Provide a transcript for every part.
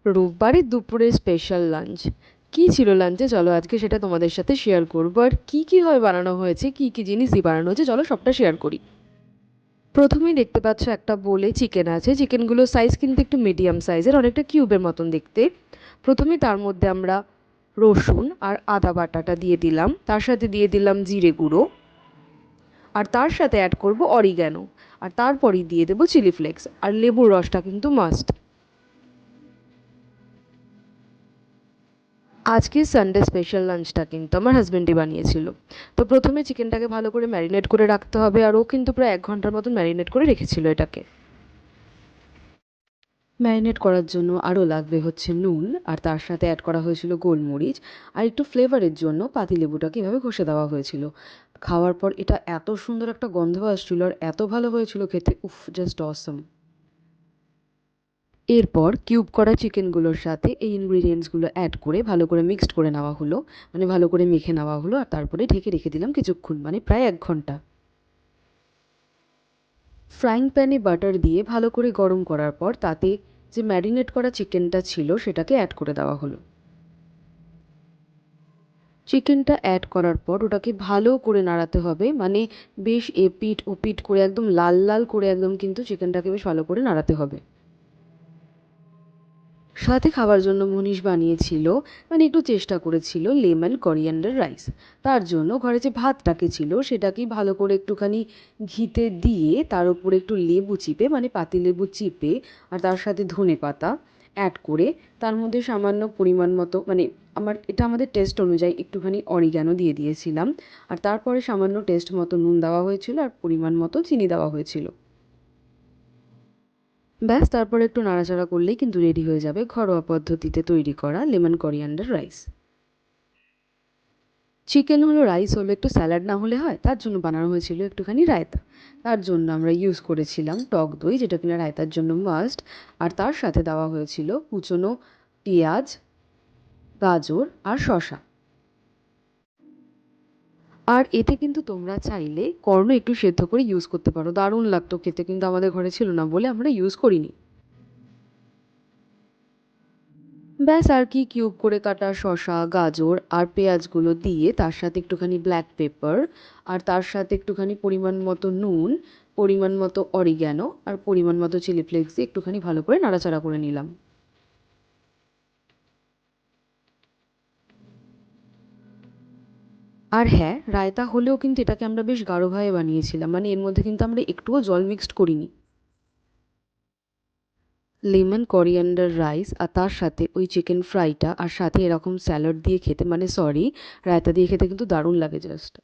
রোববারের দুপুরের special lunch. কী ছিল লাঞ্চে চলো আজকে সেটা তোমাদের সাথে শেয়ার করবো। আর কী কীভাবে বানানো হয়েছে, কী কী জিনিস দিয়ে বানানো হয়েছে চলো সবটা শেয়ার করি। প্রথমেই দেখতে পাচ্ছ একটা বোলে চিকেন আছে। চিকেনগুলোর সাইজ কিন্তু একটু মিডিয়াম সাইজের, অনেকটা কিউবের মতন দেখতে। প্রথমে তার মধ্যে আমরা রসুন আর আদা বাটাটা দিয়ে দিলাম, তার সাথে দিয়ে দিলাম জিরে গুঁড়ো, আর তার সাথে অ্যাড করব অরিগ্যানো, আর তারপরেই দিয়ে দেবো চিলি ফ্লেক্স, আর লেবুর রসটা কিন্তু মাস্ট। আজকের সানডে স্পেশাল লাঞ্চটা কিন্তু আমার হাজব্যান্ডই বানিয়েছিল। তো প্রথমে চিকেনটাকে ভালো করে ম্যারিনেট করে রাখতে হবে, আর ও কিন্তু প্রায় 1 ঘন্টার মতন ম্যারিনেট করে রেখেছিল এটাকে। ম্যারিনেট করার জন্য আরও লাগবে হচ্ছে নুন, আর তার সাথে অ্যাড করা হয়েছিল গোলমরিচ, আর একটু ফ্লেভারের জন্য পাতিলেবুটাকে এভাবে ঘষে দেওয়া হয়েছিল। খাওয়ার পর এটা এত সুন্দর একটা গন্ধ আসছিল, আর এত ভালো হয়েছিল খেতে, উফ, জাস্ট অসম। এরপর কিউব করা চিকেনগুলোর সাথে এই ইনগ্রিডিয়েন্টসগুলো অ্যাড করে ভালো করে মিক্সড করে নেওয়া হলো, মানে ভালো করে মেখে নেওয়া হলো, আর তারপরে ঢেকে রেখে দিলাম কিছুক্ষণ, মানে প্রায় 1 ঘন্টা। ফ্রাইং প্যানে বাটার দিয়ে ভালো করে গরম করার পর তাতে যে ম্যারিনেট করা চিকেনটা ছিল সেটাকে অ্যাড করে দেওয়া হলো। চিকেনটা অ্যাড করার পর ওটাকে ভালো করে নাড়াতে হবে, মানে বেশ এপিট ওপিট করে একদম লাল লাল করে একদম কিন্তু চিকেনটাকে বেশ ভালো করে নাড়াতে হবে। সাথে খাবার জন্য মনীষ বানিয়েছিল, মানে একটু চেষ্টা করেছিল লেমন করিয়েন্ডার রাইস। তার জন্য ঘরে যে ভাতটাকে ছিল সেটাকেই ভালো করে একটুখানি ঘিতে দিয়ে তার উপরে একটু লেবু চিপে, মানে পাতিলেবু চিপে, আর তার সাথে ধনে পাতা অ্যাড করে, তার মধ্যে সামান্য পরিমাণ মতো, মানে এটা আমাদের টেস্ট অনুযায়ী একটুখানি অরিগ্যানো দিয়ে দিয়েছিলাম, আর তারপরে সামান্য টেস্ট মতো নুন দেওয়া হয়েছিল, আর পরিমাণ মতো চিনি দেওয়া হয়েছিল। ব্যাস, তারপরে একটু নাড়াচাড়া করলেই কিন্তু রেডি হয়ে যাবে ঘরোয়া পদ্ধতিতে তৈরি করা লেমন করিয়ান্ডার রাইস। চিকেন হলো, রাইস হলো, একটু স্যালাড না হলে হয়, তার জন্য বানানো হয়েছিল একটুখানি রায়তা। তার জন্য আমরা ইউজ করেছিলাম টক দই, যেটা কিনা রায়তার জন্য মাস্ট, আর তার সাথে দেওয়া হয়েছিল কুচনো পেঁয়াজ, গাজর আর শসা। আর এতে কিন্তু তোমরা চাইলে কর্ন একটু সেদ্ধ করে ইউজ করতে পারো, দারুণ লাগতো খেতে, কিন্তু আমাদের ঘরে ছিল না বলে আমরা ইউজ করিনি। ব্যাস, আর কি, কিউব করে কাটা শসা, গাজর আর পেঁয়াজগুলো দিয়ে তার সাথে একটুখানি ব্ল্যাক পেপার, আর তার সাথে একটুখানি পরিমাণ মতো নুন, পরিমাণ মতো অরিগ্যানো, আর পরিমাণ মতো চিলি ফ্লেক্স দিয়ে একটুখানি ভালো করে নাড়াচাড়া করে নিলাম। আর হ্যাঁ, রায়তা হলেও কিন্তু এটাকে আমরা বেশ গাঢ়ভাবে বানিয়েছিলাম, মানে এর মধ্যে কিন্তু আমরা একটুও জল মিক্সড করিনি। লেমন করিয়েন্ডার রাইস আর তার সাথে ওই চিকেন ফ্রাইটা, আর সাথে এরকম স্যালাড দিয়ে খেতে, মানে সরি, রায়তা দিয়ে খেতে কিন্তু দারুণ লাগে জাস্ট।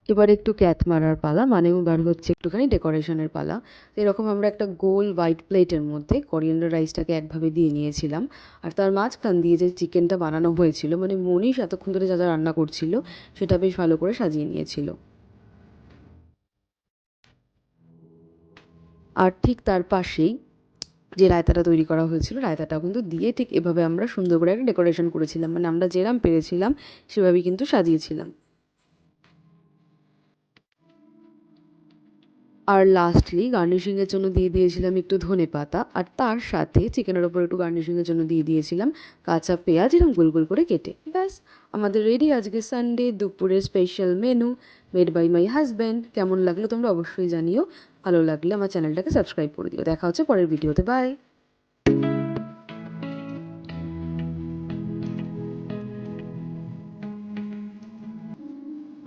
এবার একটু ক্যাথ মারার পালা, মানে এবার হচ্ছে একটুখানি ডেকোরেশনের পালা। তো এরকম আমরা একটা গোল হোয়াইট প্লেটের মধ্যে কোরিয়ান্ডার রাইসটাকে একভাবে দিয়ে নিয়েছিলাম, আর তার মাঝখান দিয়ে যে চিকেনটা বানানো হয়েছিল, মানে মনীষ এতক্ষণ ধরে যা যা রান্না করছিল সেটা বেশ ভালো করে সাজিয়ে নিয়েছিল। আর ঠিক তার পাশেই যে রায়তাটা তৈরি করা হয়েছিল রায়তাটাও কিন্তু দিয়ে ঠিক এভাবে আমরা সুন্দর করে একটা ডেকোরেশন করেছিলাম, মানে আমরা যেরম পেরেছিলাম সেভাবেই কিন্তু সাজিয়েছিলাম। আর লাস্টলি গার্নিশিংয়ের জন্য দিয়ে দিয়েছিলাম একটু ধনেপাতা, আর তার সাথে চিকেনের ওপর একটু গার্নিশিংয়ের জন্য দিয়ে দিয়েছিলাম কাঁচা পেঁয়াজ এরকম গোল গোল করে কেটে। ব্যাস, আমাদের রেডি আজকে সানডে দুপুরের special menu, made by my husband. কেমন লাগলো তোমরা অবশ্যই জানিও, ভালো লাগলে আমার চ্যানেলটাকে সাবস্ক্রাইব করে দিও। দেখা হচ্ছে পরের ভিডিওতে, বাই।